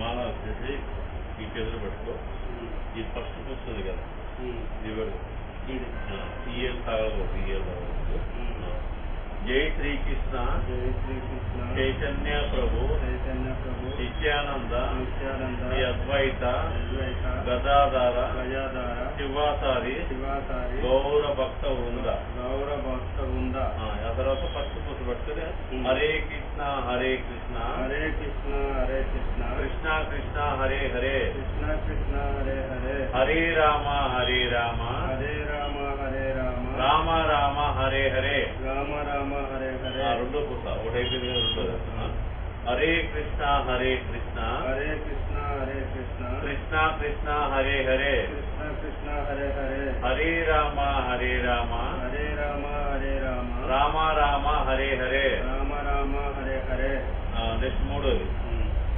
మాల వచ్చేసి ఈ చేతులు పెట్టుకో. ఈ ఫస్ట్ వస్తుంది కదా, ఇది పెడుకో. ఈఎల్ తాగకూడదు, ఈఎల్ తాగకూడదు. జై శ్రీకృష్ణ చైతన్య ప్రభు నిత్యానంద శ్రీ అద్వైత గదాధార శివాసారి గౌర భక్త వృంద. ఆ తర్వాత ఫస్ట్ పూసు పెట్టుకుని హరే కృష్ణ హరే కృష్ణ హరే కృష్ణ హరే కృష్ణ కృష్ణ కృష్ణ హరే హరే కృష్ణ కృష్ణ హరే హరే హరే రామ హరే రామ హరే రామ హరే రామ రామ రామ హరే హరే రామ రామ హరే హరే. రెండో పూస ఒకటైతే రెండో. హరే కృష్ణ హరే కృష్ణ హరే కృష్ణ హరే కృష్ణ కృష్ణ కృష్ణ హరే హరే కృష్ణ కృష్ణ హరే హరే హరే రామ హరే రామ హరే రామ హరే రామ రామ రామ హరే హరే రామ రామ హరే హరే. నెక్స్ట్ మూడోది